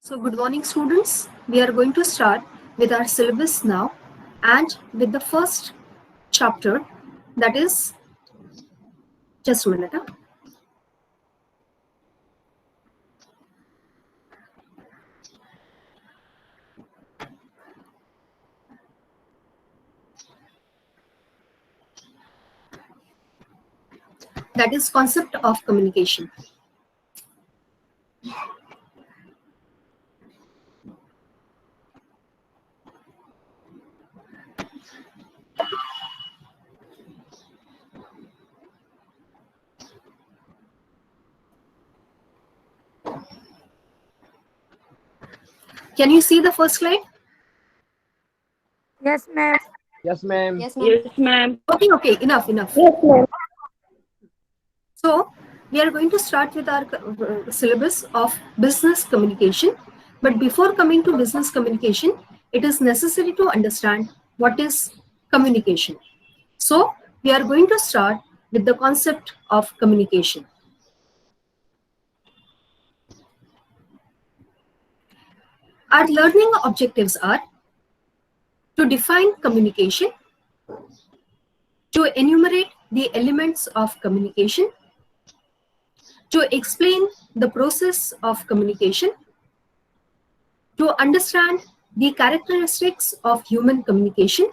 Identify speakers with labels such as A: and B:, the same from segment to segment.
A: So good morning students. We are going to start with our syllabus now and with the first chapter, that is, just a minute. That is concept of communication. Can you see the first slide?
B: Yes, ma'am.
C: Yes, ma'am.
B: Yes, ma'am.
A: Okay, enough.
B: Yes, ma'am.
A: So we are going to start with our syllabus of business communication. But before coming to business communication, it is necessary to understand what is communication. So we are going to start with the concept of communication. Our learning objectives are to define communication, to enumerate the elements of communication, to explain the process of communication, to understand the characteristics of human communication,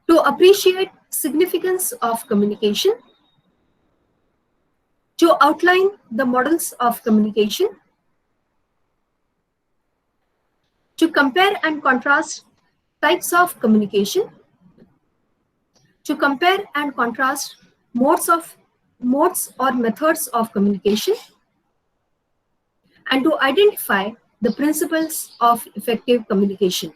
A: to appreciate significance of communication, to outline the models of communication, to compare and contrast types of communication, to compare and contrast modes or methods of communication, and to identify the principles of effective communication.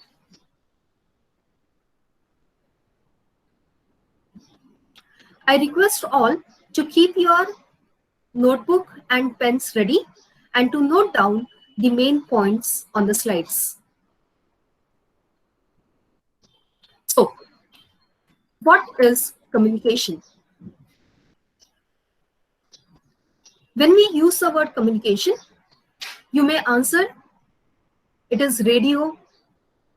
A: I request all to keep your notebook and pens ready and to note down the main points on the slides. So, what is communication? When we use the word communication, you may answer it is radio,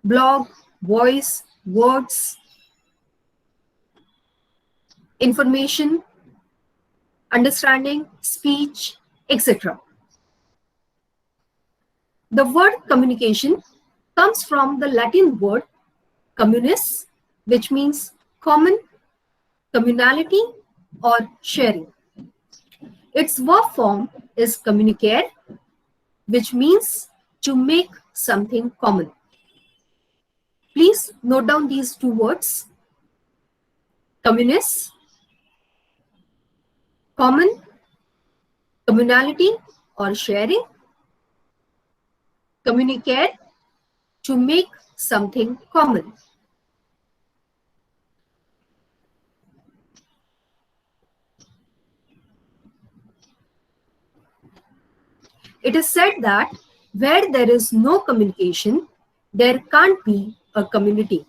A: blog, voice, words, information, understanding, speech, etc. The word communication comes from the Latin word communis, which means common, communality, or sharing. Its verb form is communicare, which means to make something common. Please note down these two words: communis, common, communality or sharing, communicare, to make something common. It is said that where there is no communication, there can't be a community.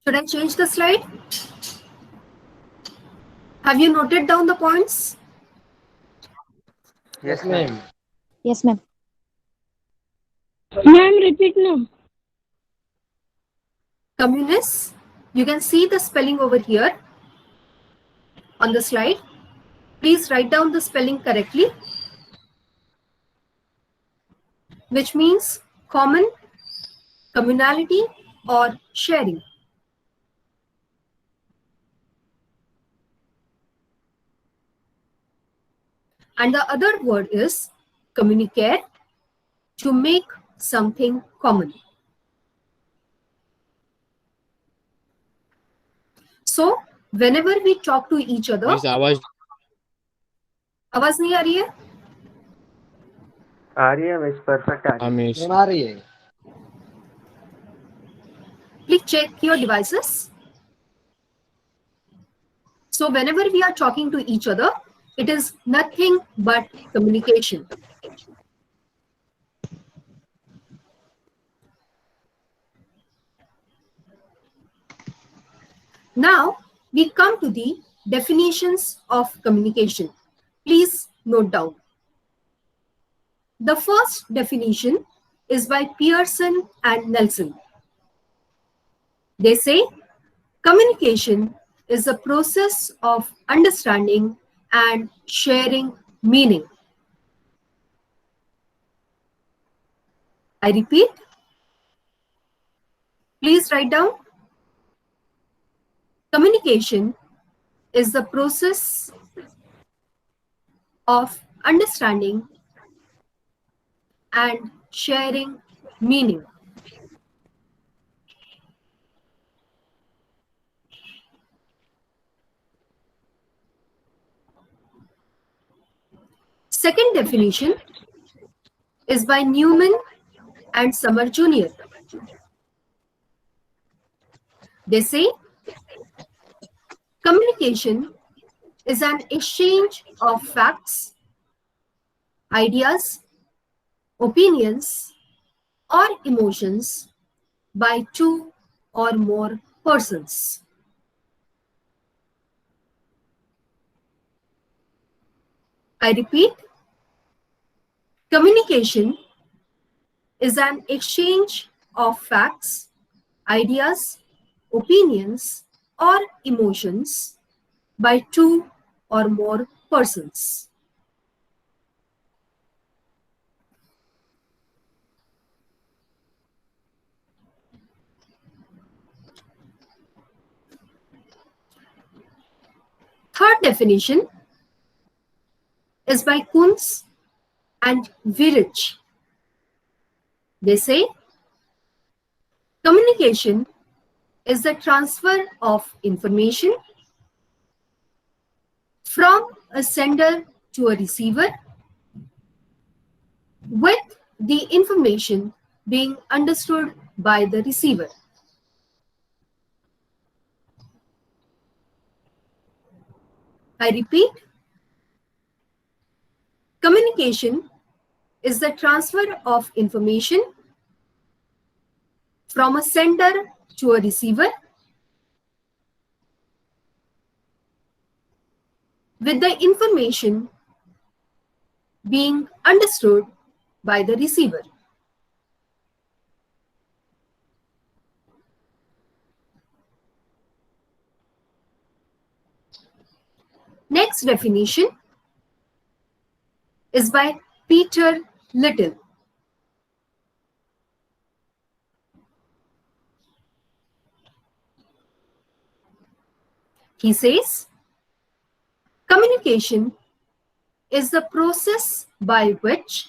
A: Should I change the slide? Have you noted down the points?
C: Yes, ma'am.
B: Yes, ma'am. Ma'am, repeat now.
A: Communis, you can see the spelling over here on the slide. Please write down the spelling correctly, which means common, communality or sharing. And the other word is communicare, to make something common. So whenever we talk to each other, आवाज नहीं आ रही है?
C: आ रही है miss, perfect आ रही है।
A: Please check your devices. So whenever we are talking to each other, it is nothing but communication. Now we come to the definitions of communication. Please note down. The first definition is by Pearson and Nelson. They say communication is a process of understanding and sharing meaning. I repeat, please write down. Communication is the process of understanding and sharing meaning. Second definition is by Newman and Summer Jr. They say communication is an exchange of facts, ideas, opinions, or emotions by two or more persons. I repeat, communication is an exchange of facts, ideas, opinions, or emotions by two or more persons. Third definition is by Kunz and Virich. They say communication is the transfer of information from a sender to a receiver, with the information being understood by the receiver. I repeat, communication is the transfer of information from a sender to a receiver, with the information being understood by the receiver. Next definition is by Peter Little. He says, communication is the process by which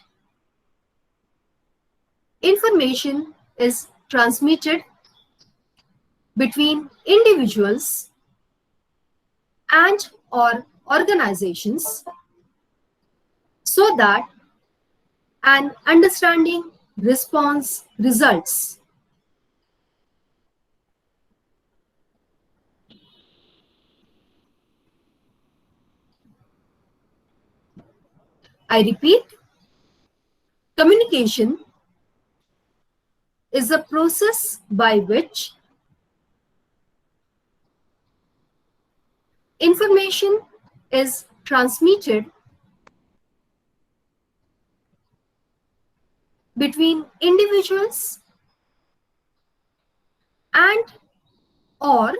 A: information is transmitted between individuals and or organizations so that an understanding response results. I repeat, communication is a process by which information is transmitted between individuals and or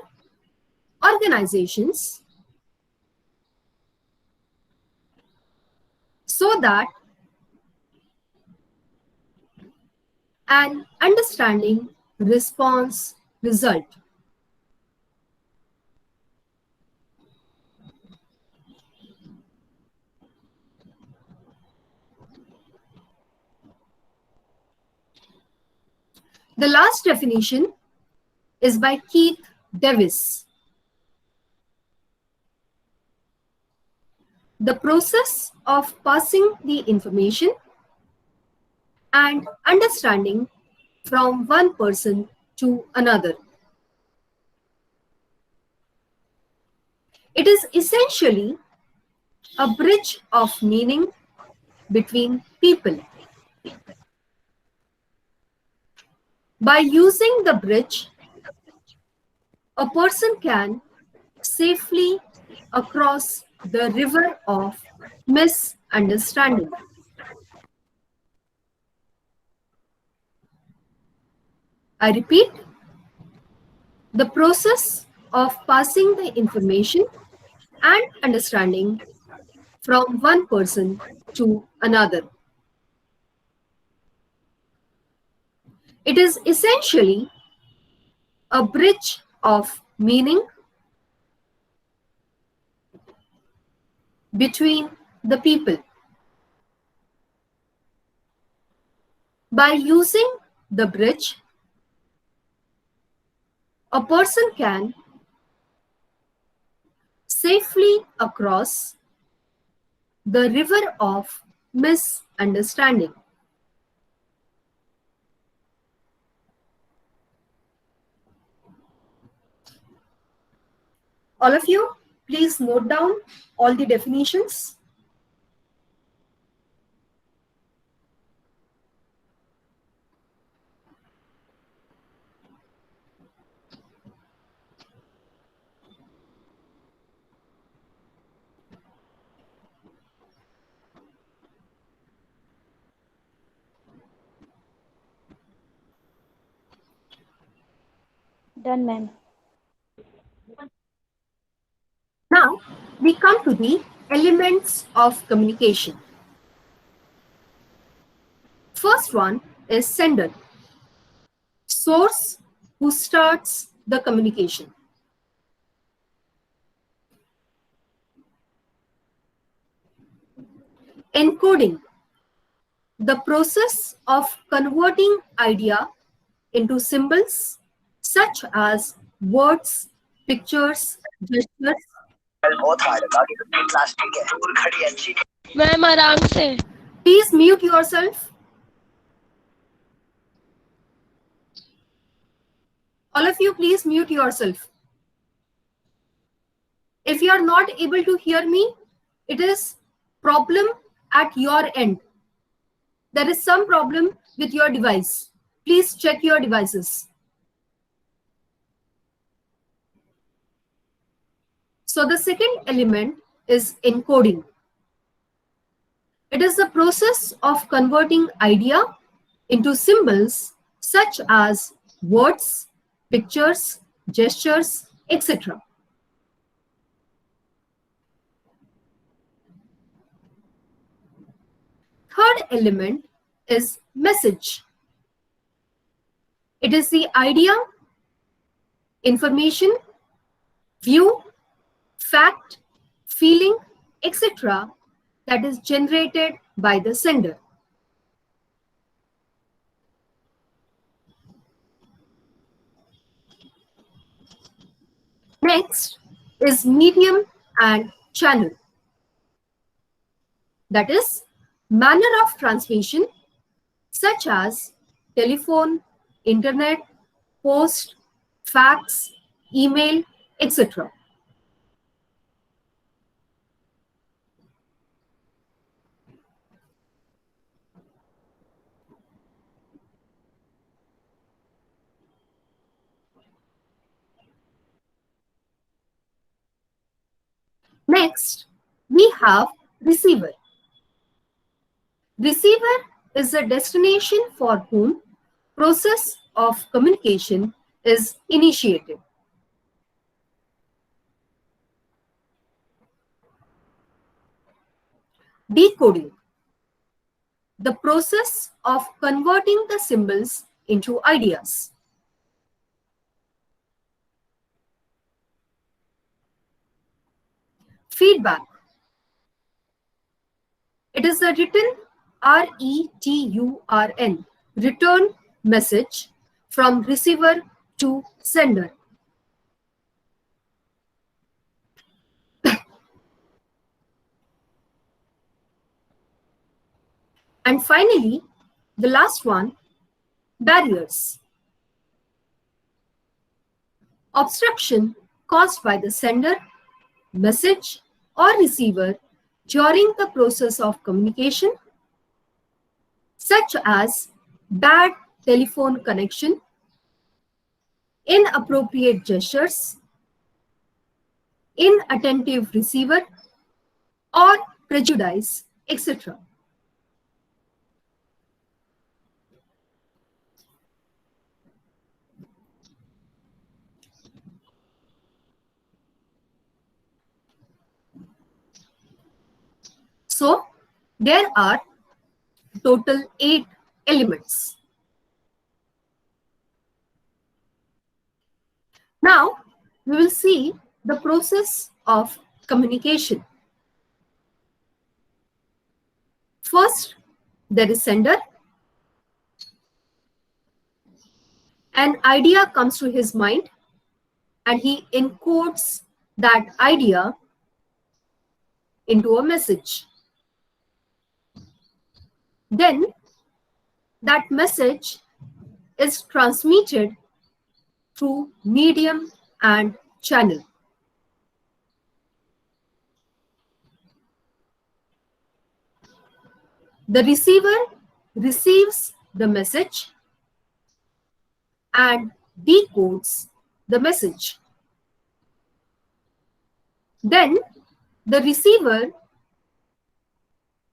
A: organizations so that an understanding response result. The last definition is by Keith Davis. The process of passing the information and understanding from one person to another. It is essentially a bridge of meaning between people. By using the bridge, a person can safely across the river of misunderstanding. I repeat, the process of passing the information and understanding from one person to another. It is essentially a bridge of meaning between the people. By using the bridge, a person can safely across the river of misunderstanding. All of you, please note down all the definitions.
B: Done, ma'am.
A: Now, we come to the elements of communication. First one is sender, source who starts the communication. Encoding, the process of converting idea into symbols such as words, pictures, gestures.
B: Ma'am आराम से.
A: Please mute yourself. All of you, please mute yourself. If you are not able to hear me, it is problem at your end. There is some problem with your device. Please check your devices. So the second element is encoding. It is the process of converting idea into symbols such as words, pictures, gestures, etc. Third element is message. It is the idea, information, view, fact, feeling, etc. that is generated by the sender. Next is medium and channel. That is manner of transmission such as telephone, internet, post, fax, email, etc. Next, we have receiver. Receiver is the destination for whom process of communication is initiated. Decoding, the process of converting the symbols into ideas. Feedback, it is the written RETURN, return message from receiver to sender. And finally, the last one, barriers. Obstruction caused by the sender, message, or receiver during the process of communication, such as bad telephone connection, inappropriate gestures, inattentive receiver, or prejudice, etc. So there are total 8 elements. Now we will see the process of communication. First, there is sender. An idea comes to his mind and he encodes that idea into a message. Then that message is transmitted through medium and channel. The receiver receives the message and decodes the message. Then the receiver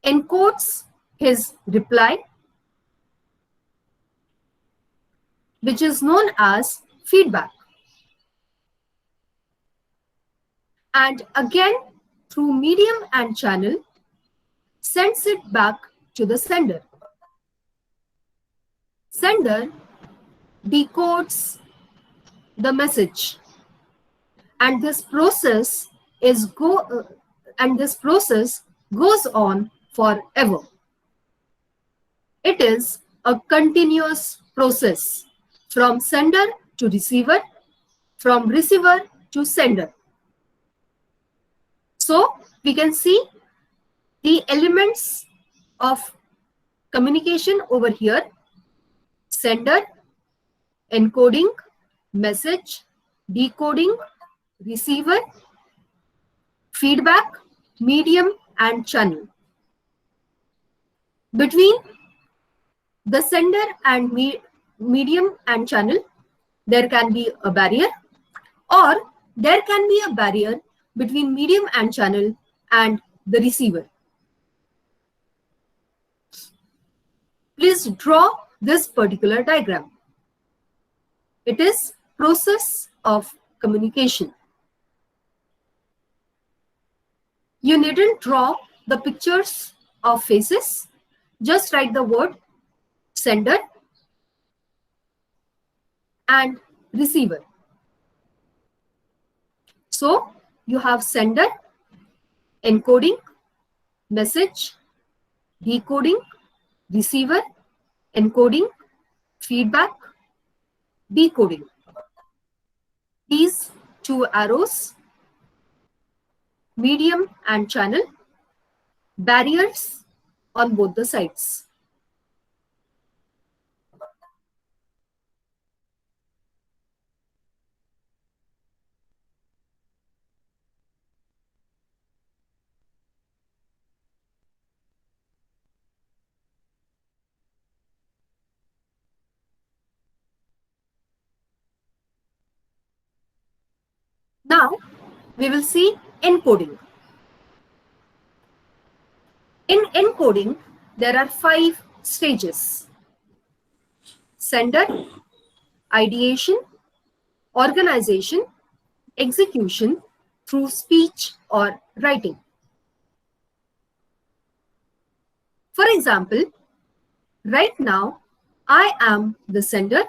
A: encodes his reply, which is known as feedback. And again, through medium and channel, sends it back to the sender. Sender decodes the message, and this process goes on forever. It is a continuous process from sender to receiver, from receiver to sender. So we can see the elements of communication over here: sender, encoding, message, decoding, receiver, feedback, medium, and channel. Between the sender and medium and channel, there can be a barrier, or there can be a barrier between medium and channel and the receiver. Please draw this particular diagram. It is process of communication. You needn't draw the pictures of faces. Just write the word sender and receiver. So you have sender, encoding, message, decoding, receiver, encoding, feedback, decoding. These 2 arrows, medium and channel, barriers on both the sides. Now we will see encoding. In encoding, there are 5 stages: sender, ideation, organization, execution through speech or writing. For example, right now, I am the sender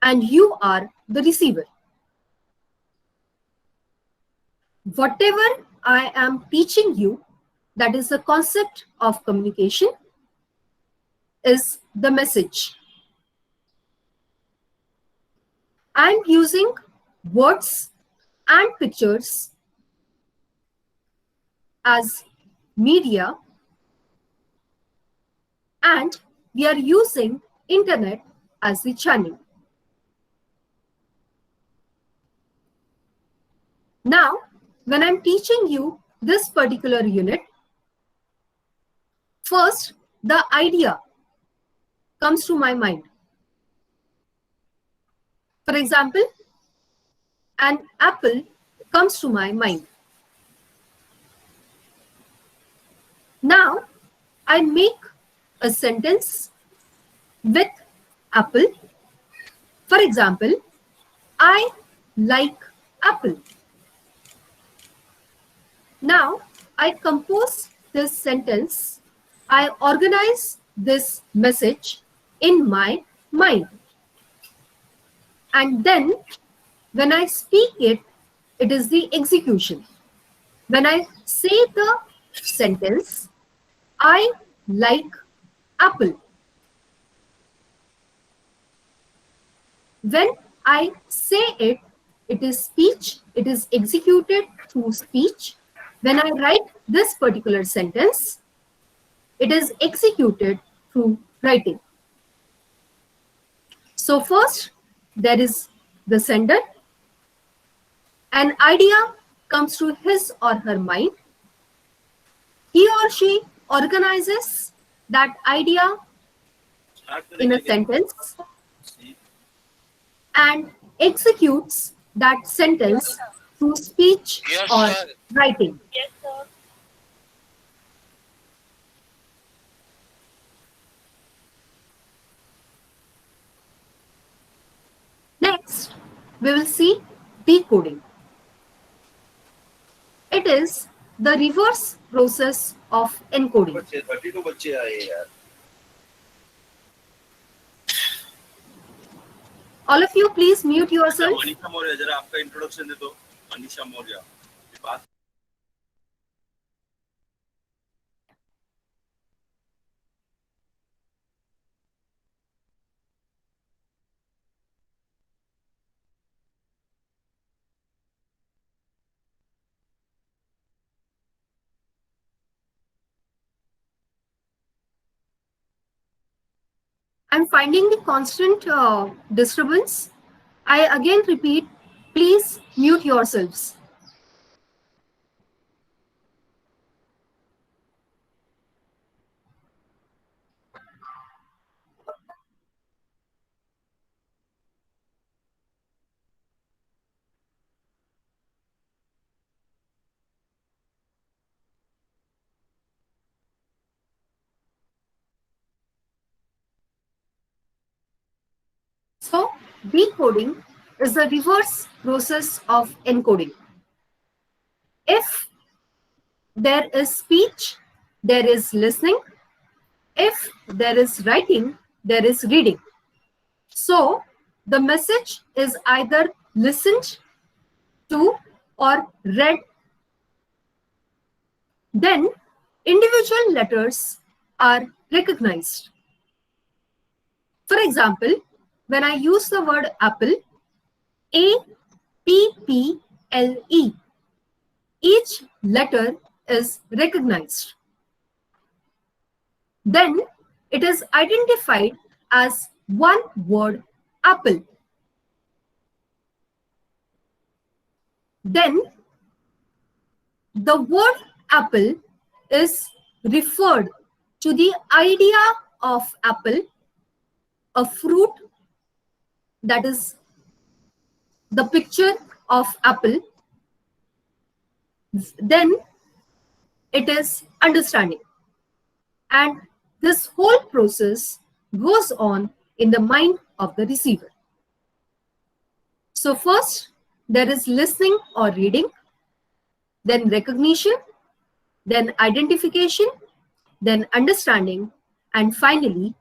A: and you are the receiver. Whatever I am teaching you, that is the concept of communication, is the message. I am using words and pictures as media, and we are using internet as the channel. Now, when I'm teaching you this particular unit, first the idea comes to my mind. For example, an apple comes to my mind. Now, I make a sentence with apple. For example, I like apple. Now, I compose this sentence. I organize this message in my mind. And then, when I speak it, it is the execution. When I say the sentence, I like apple. When I say it, it is speech, it is executed through speech. When I write this particular sentence, it is executed through writing. So first, there is the sender. An idea comes to his or her mind. He or she organizes that idea in a sentence and executes that sentence through speech or writing.
B: Yes, sir.
A: Next, we will see decoding. It is the reverse process of encoding. All of you, please mute yourself. I'm finding the constant disturbance. I again repeat, please mute yourselves. So, decoding is the reverse process of encoding. If there is speech, there is listening. If there is writing, there is reading. So, the message is either listened to or read. Then, individual letters are recognized. For example, when I use the word apple, A-P-P-L-E, each letter is recognized. Then it is identified as one word, apple. Then the word apple is referred to the idea of apple, a fruit, that is the picture of apple. Then it is understanding. And this whole process goes on in the mind of the receiver. So first, there is listening or reading, then recognition, then identification, then understanding, and finally,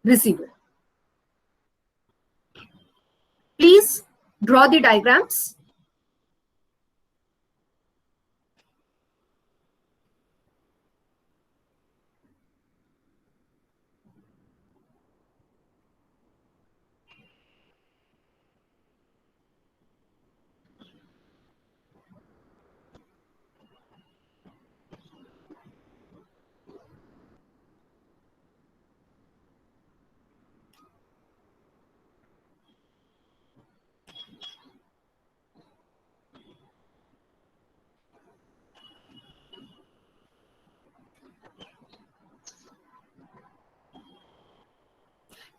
A: receiver. Please draw the diagrams.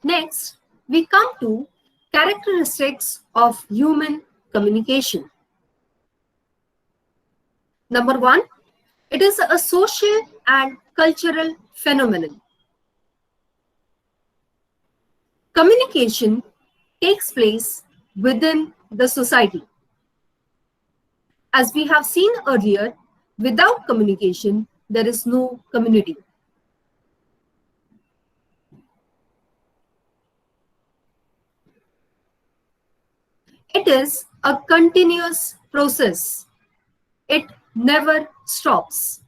A: Next, we come to Characteristics of human communication. Number one, it is a social and cultural phenomenon. Communication takes place within the society. As we have seen earlier, without communication, there is no community. It is a continuous process. It never stops.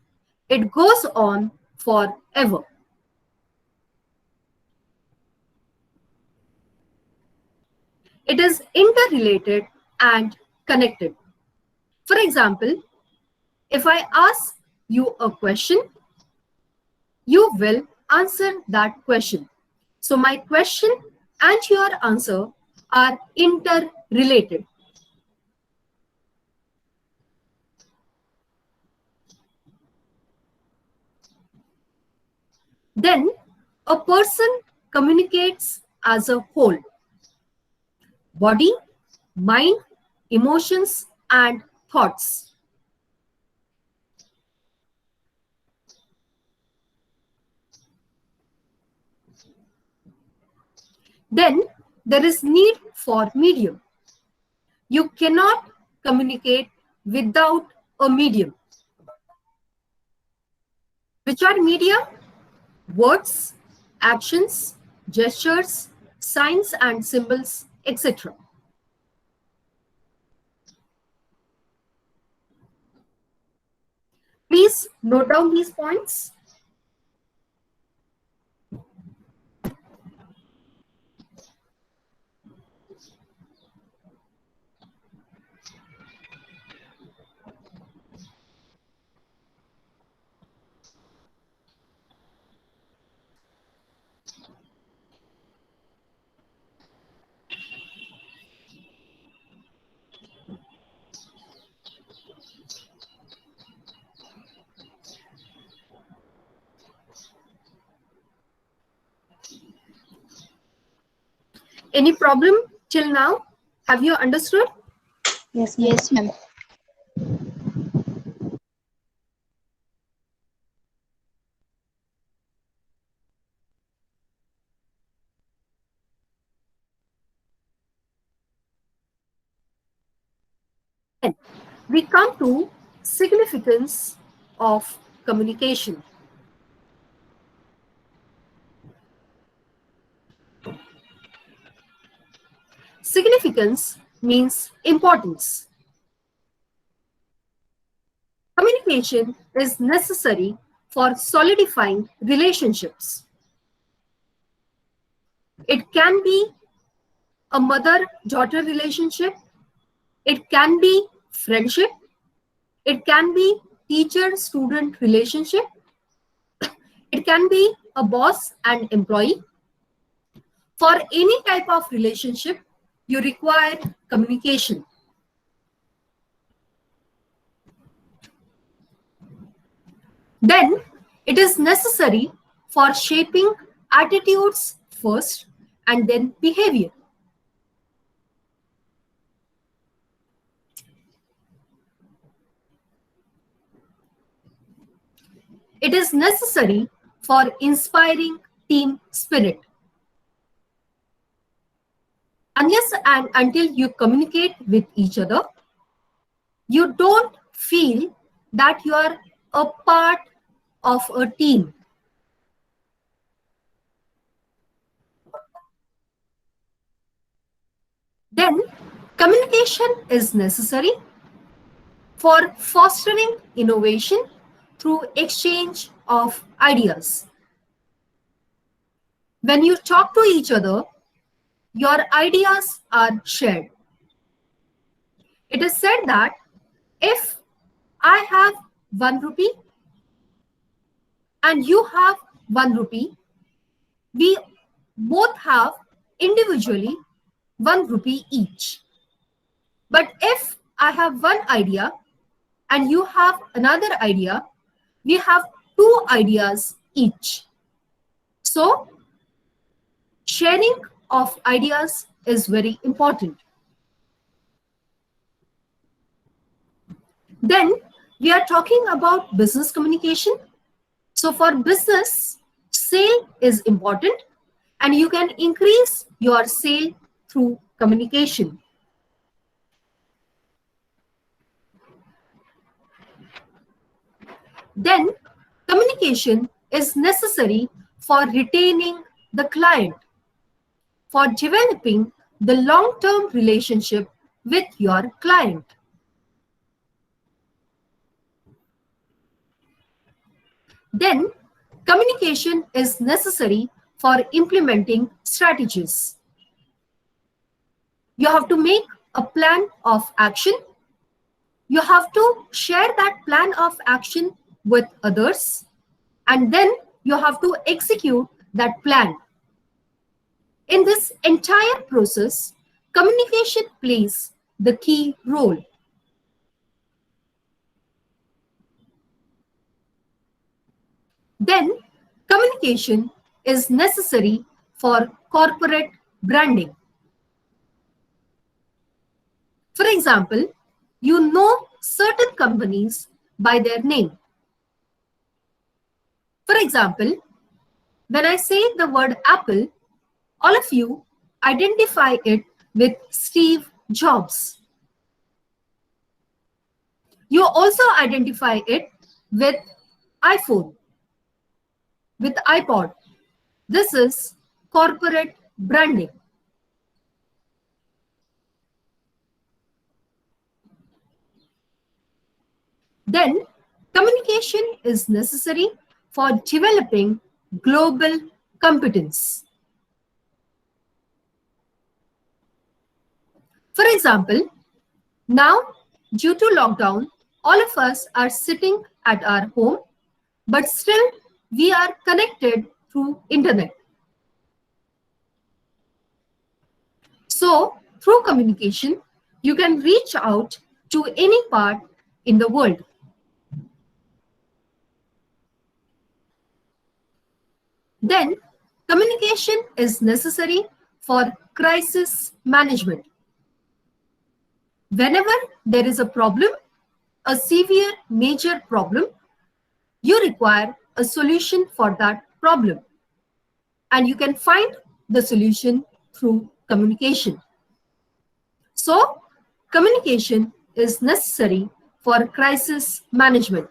A: It goes on forever. It is interrelated and connected. For example, if I ask you a question, you will answer that question. So my question and your answer are interrelated. Then a person communicates as a whole. Body, mind, emotions, and thoughts. Then there is need for medium. You cannot communicate without a medium. Which are media? Words, actions, gestures, signs and symbols, etc. Please note down these points. Any problem till now? Have you understood?
B: Yes, ma'am. Yes, ma'am.
A: Then we come to significance of communication. Significance means importance. Communication is necessary for solidifying relationships. It can be a mother-daughter relationship. It can be friendship. It can be teacher-student relationship. It can be a boss and employee. For any type of relationship, you require communication. Then it is necessary for shaping attitudes first and then behavior. It is necessary for inspiring team spirit. Unless and until you communicate with each other, you don't feel that you are a part of a team. Then communication is necessary for fostering innovation through exchange of ideas. When you talk to each other, your ideas are shared. It is said that if I have 1 rupee and you have 1 rupee, we both have individually 1 rupee each. But if I have one idea and you have another idea, we have 2 ideas each. So sharing of ideas is very important. Then we are talking about business communication. So for business, sale is important and you can increase your sale through communication. Then communication is necessary for retaining the client, for developing the long-term relationship with your client. Then communication is necessary for implementing strategies. You have to make a plan of action. You have to share that plan of action with others, and then you have to execute that plan. In this entire process, communication plays the key role. Then, communication is necessary for corporate branding. For example, you know certain companies by their name. For example, when I say the word Apple, all of you identify it with Steve Jobs. You also identify it with iPhone, with iPod. This is corporate branding. Then, communication is necessary for developing global competence. For example, now, due to lockdown, all of us are sitting at our home, but still we are connected through internet. So, through communication, you can reach out to any part in the world. Then, communication is necessary for crisis management. Whenever there is a problem, a severe major problem, you require a solution for that problem. And you can find the solution through communication. So, communication is necessary for crisis management.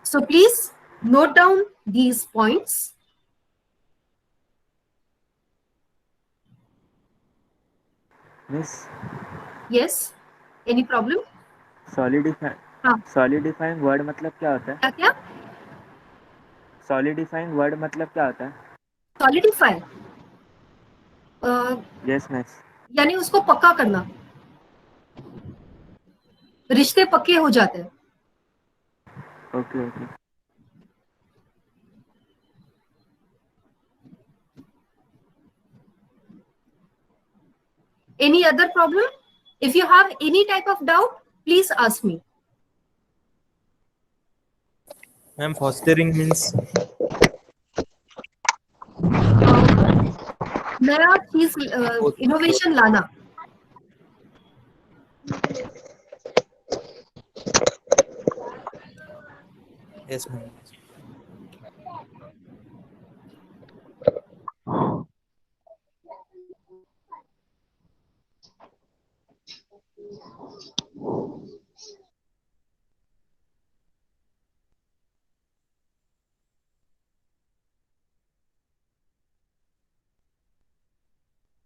A: So please note down these points.
D: Miss,
A: Yes, any problem?
D: Solidifying word मतलब क्या होता है?
A: क्या क्या?
D: Solidifying word मतलब क्या होता है?
A: Solidify
D: yes miss.
A: यानी उसको पक्का करना, रिश्ते पक्के हो जाते हैं.
D: Okay okay.
A: Any other problem? If you have any type of doubt, please ask me.
E: Ma'am, fostering means
A: नया चीज इनोवेशन लाना.
E: yes ma'am.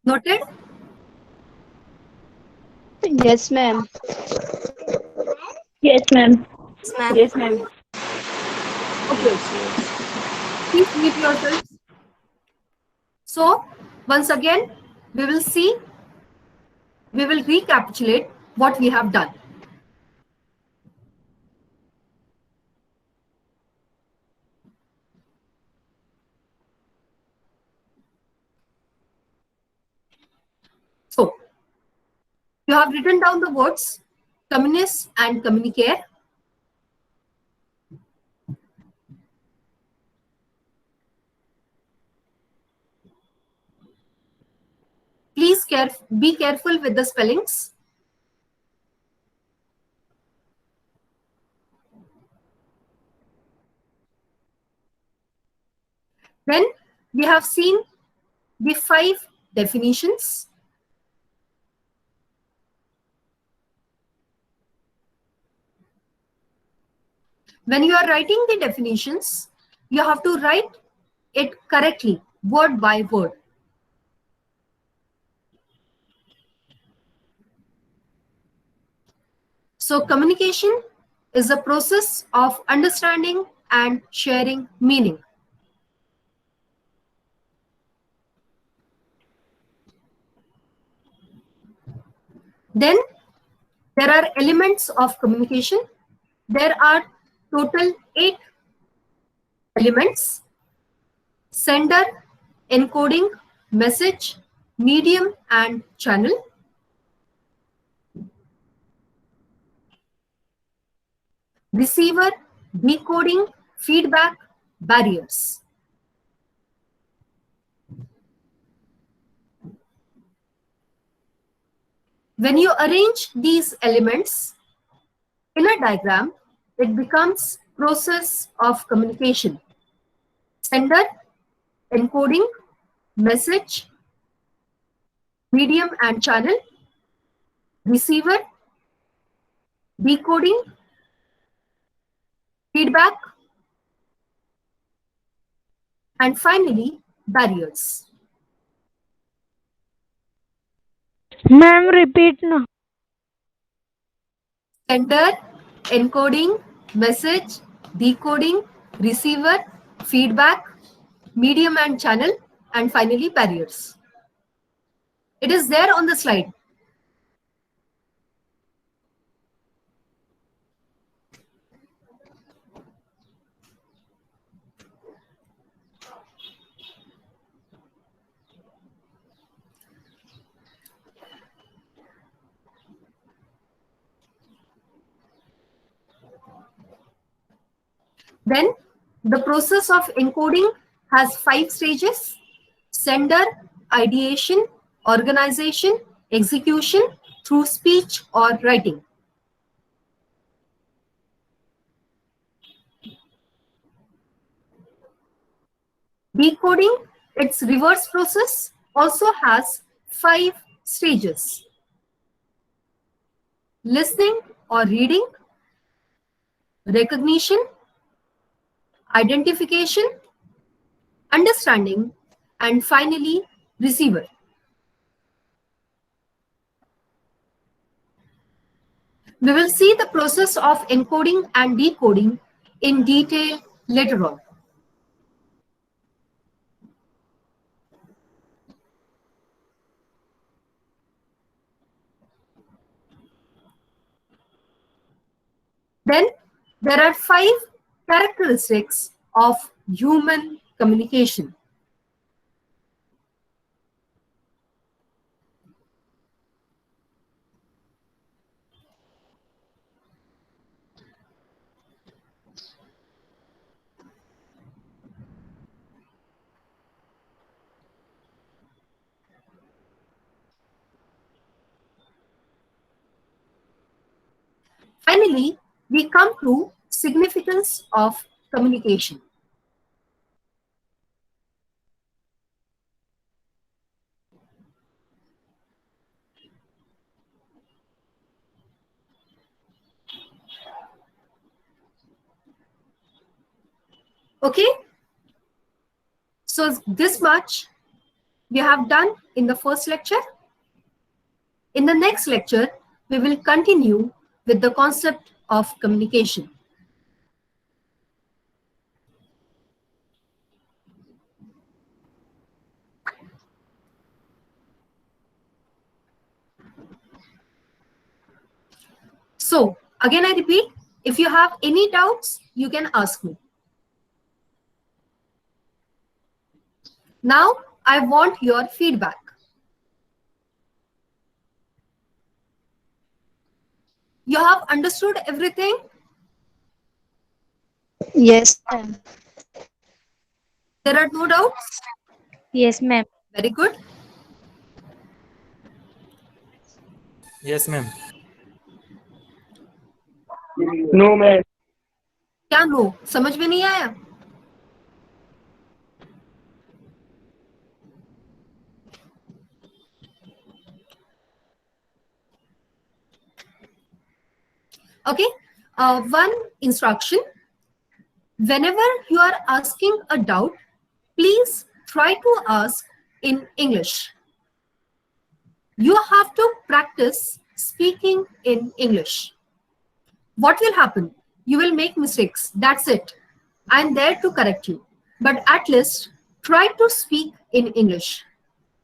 A: Noted?
B: Yes, ma'am.
F: Yes, ma'am.
B: Yes, ma'am.
A: Okay. Please mute yourselves. So, once again, we will recapitulate what we have done. So, you have written down the words communist and communicare. be careful with the spellings. Then we have seen the 5 definitions. When you are writing the definitions, you have to write it correctly, word by word. So communication is a process of understanding and sharing meaning. Then there are elements of communication. There are total 8 elements: sender, encoding, message, medium, and channel. Receiver, decoding, feedback, barriers. When you arrange these elements in a diagram, it becomes process of communication. Sender, encoding, message, medium and channel, receiver, decoding, feedback, and finally barriers.
B: Ma'am, repeat now.
A: Sender, encoding, message, decoding, receiver, feedback, medium and channel, and finally barriers. It is there on the slide. Then the process of encoding has 5 stages: sender, ideation, organization, execution through speech or writing. Decoding, its reverse process, also has 5 stages: listening or reading, recognition, identification, understanding, and finally receiver. We will see the process of encoding and decoding in detail later on. Then there are 5 characteristics of human communication. Finally, we come to significance of communication. Okay, so this much we have done in the first lecture. In the next lecture, we will continue with the concept of communication. So again, I repeat, if you have any doubts, you can ask me. Now I want your feedback. You have understood everything?
B: Yes, ma'am.
A: There are no doubts?
B: Yes, ma'am.
A: Very good.
E: Yes, ma'am.
C: No, ma'am.
A: क्या no समझ में नहीं आया? Okay, one instruction. Whenever you are asking a doubt, please try to ask in English. You have to practice speaking in English. What will happen? You will make mistakes. That's it. I'm there to correct you. But at least try to speak in English.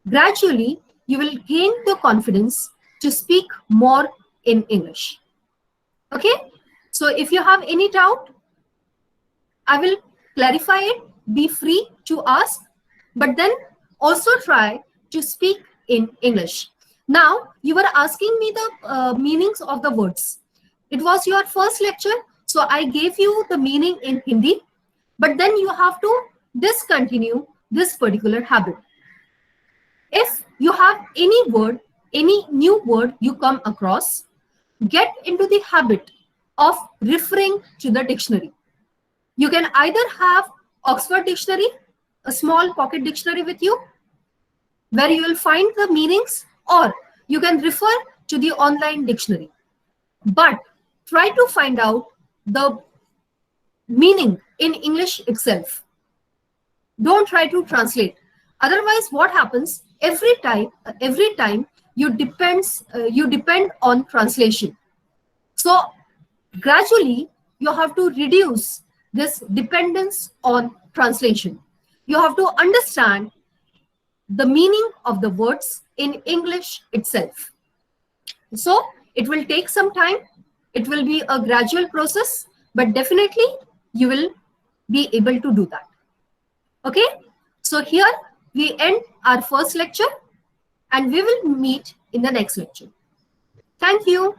A: Gradually, you will gain the confidence to speak more in English. Okay? So if you have any doubt, I will clarify it. Be free to ask, but then also try to speak in English. Now, you were asking me the meanings of the words. It was your first lecture, so I gave you the meaning in Hindi, but then you have to discontinue this particular habit. If you have any word, any new word you come across, get into the habit of referring to the dictionary. You can either have Oxford Dictionary, a small pocket dictionary with you, where you will find the meanings, or you can refer to the online dictionary. But try to find out the meaning in English itself. Don't try to translate. Otherwise, what happens every time you depend on translation. So gradually, you have to reduce this dependence on translation. You have to understand the meaning of the words in English itself. So it will take some time. It will be a gradual process, but definitely you will be able to do that. Okay, so here we end our first lecture and we will meet in the next lecture. Thank you.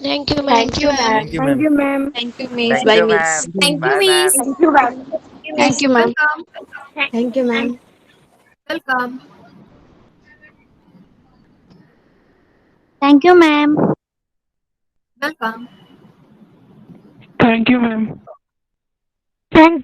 B: Thank you, ma'am.
F: Thank you, ma'am.
E: Thank you,
B: Thank
E: ma'am.
B: you, ma'am.
F: Thank you, Miss.
D: Thank
F: Bye,
D: you,
F: Miss.
D: ma'am.
A: Thank you,
D: Bye,
A: Miss.
D: ma'am.
B: Thank you, ma'am. Thank you, ma'am.
A: Welcome.
B: Thank you, ma'am.
A: Welcome.
B: Thank you, ma'am.
A: Welcome.
B: Thank you, ma'am. Thank you.